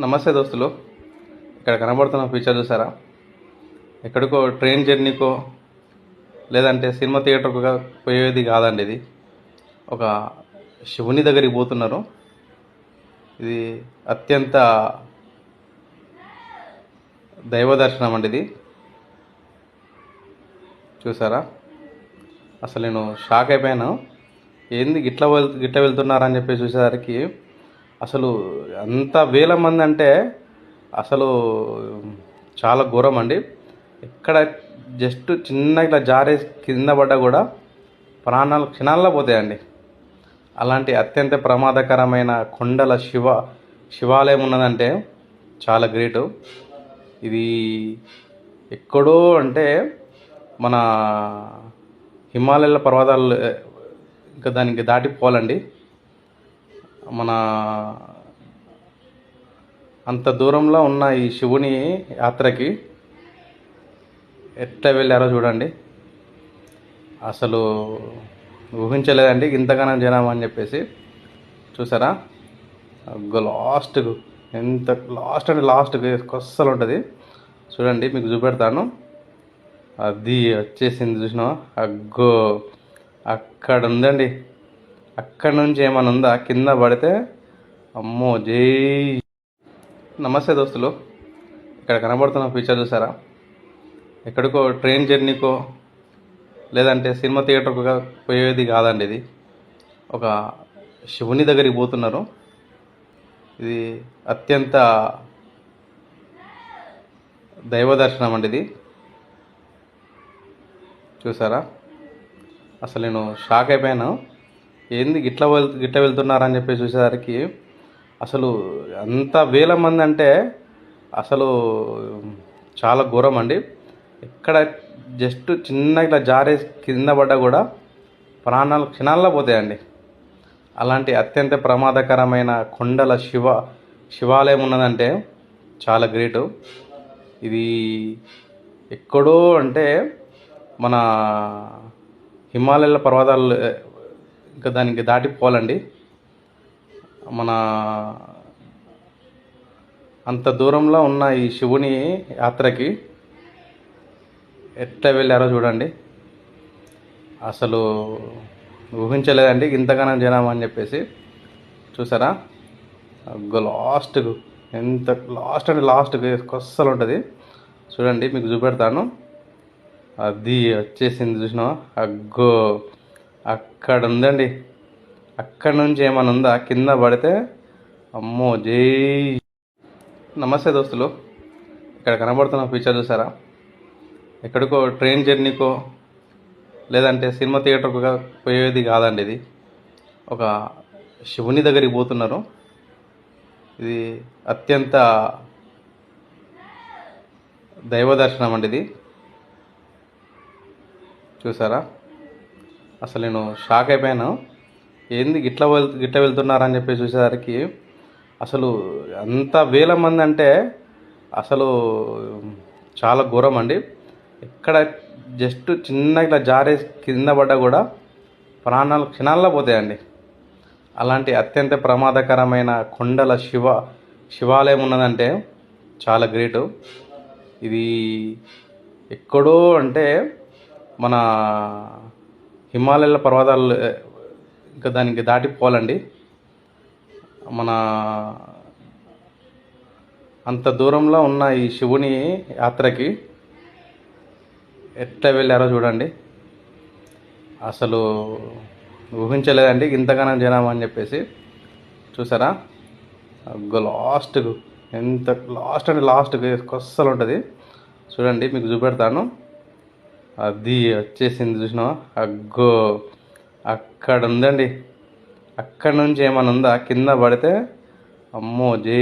నమస్తే దోస్తులు. ఇక్కడ కనబడుతున్న పిక్చర్ చూసారా? ఎక్కడికో ట్రైన్ జర్నీకో లేదంటే సినిమా థియేటర్కు పోయేది కాదండి. ఇది ఒక శివుని దగ్గరికి పోతున్నారు. ఇది అత్యంత దైవ దర్శనం అండి. ఇది చూసారా? అసలు నేను షాక్ అయిపోయాను. ఏంది గిట్ల వెళ్తున్నారని చెప్పి చూసేసరికి అసలు అంత వేల మంది అంటే అసలు చాలా ఘోరం అండి. ఎక్కడ జస్ట్ చిన్న ఇట్లా జారే కింద పడ్డా కూడా ప్రాణాలు క్షణాల్లో పోతాయండి. అలాంటి అత్యంత ప్రమాదకరమైన కొండల శివాలయం ఉన్నదంటే చాలా గ్రేటు. ఇది ఎక్కడో అంటే మన హిమాలయాల పర్వతాలు ఇంకా దానికి దాటిపోవాలండి. మన అంత దూరంలో ఉన్న ఈ శివుని యాత్రకి ఎట్లా వెళ్ళారో చూడండి. అసలు ఊహించలేదండి ఇంతగానో జనం అని చెప్పేసి. చూసారా? లాస్ట్కు ఎంత లాస్ట్కి కొస్సలు ఉంటుంది చూడండి. మీకు చూపెడతాను. అది వచ్చేసింది చూసినా? అగ్గో అక్కడ ఉందండి. అక్కడ నుంచి ఏమైనా ఉందా? కింద పడితే అమ్మో జై. నమస్తే దోస్తులు. ఇక్కడ కనబడుతున్న పిక్చర్ చూసారా? ఎక్కడికో ట్రైన్ జర్నీకో లేదంటే సినిమా థియేటర్కు పోయేది కాదండి. ఇది ఒక శివుని దగ్గరికి పోతున్నారు. ఇది అత్యంత దైవ దర్శనం అండి. ఇది చూసారా? అసలు నేను షాక్ అయిపోయాను. ఏంది గిట్ల వెళ్తున్నారని చెప్పి చూసేసరికి అసలు అంత వేల మంది అంటే అసలు చాలా ఘోరం అండి. ఎక్కడ జస్ట్ చిన్న ఇట్లా జారే కింద పడ్డా కూడా ప్రాణాలు క్షణాల్లో పోతాయండి. అలాంటి అత్యంత ప్రమాదకరమైన కొండల శివాలయం ఉన్నదంటే చాలా గ్రేటు. ఇది ఎక్కడో అంటే మన హిమాలయాల పర్వతాలు ఇంకా దానికి దాటిపోవాలండి. మన అంత దూరంలో ఉన్న ఈ శివుని యాత్రకి ఎట్లా వెళ్ళారో చూడండి. అసలు ఊహించలేదండి ఇంతగానో జనం అని చెప్పేసి. చూసారా? లాస్ట్కు ఎంత లాస్ట్కి కొస్సలు ఉంటుంది చూడండి. మీకు చూపెడతాను. అది వచ్చేసింది చూసినా? అగ్గో అక్కడ ఉందండి. అక్కడ నుంచి ఏమైనా ఉందా? కింద పడితే అమ్మో జై. నమస్తే దోస్తులు. ఇక్కడ కనబడుతున్న పిక్చర్ చూసారా? ఎక్కడికో ట్రైన్ జర్నీకో లేదంటే సినిమా థియేటర్కు పోయేది కాదండి. ఇది ఒక శివుని దగ్గరికి పోతున్నారు. ఇది అత్యంత దైవ దర్శనం అండి. ఇది చూసారా? అసలు నేను షాక్ అయిపోయాను. ఏంది గిట్ల వెళ్తున్నారని చెప్పి చూసేసరికి అసలు అంత వేల మంది అంటే అసలు చాలా ఘోరం అండి. ఎక్కడ జస్ట్ చిన్న ఇట్లా జారే కింద పడ్డా కూడా ప్రాణాలు క్షణాల్లో పోతాయండి. అలాంటి అత్యంత ప్రమాదకరమైన కొండల శివాలయం ఉన్నదంటే చాలా గ్రేటు. ఇది ఎక్కడో అంటే మన హిమాలయాల పర్వతాలు ఇంకా దానికి దాటిపోవాలండి. మన అంత దూరంలో ఉన్న ఈ శివుని యాత్రకి ఎట్లా వెళ్ళారో చూడండి. అసలు ఊహించలేదండి ఇంతగానో జనం అని చెప్పేసి. చూసారా? లాస్ట్కు ఎంత లాస్ట్కి కొస్సలు ఉంటుంది చూడండి. మీకు చూపెడతాను. అది వచ్చేసింది చూసినా? అగ్గో అక్కడ ఉందండి. అక్కడ నుంచి ఏమైనా ఉందా? కింద పడితే అమ్మో జై.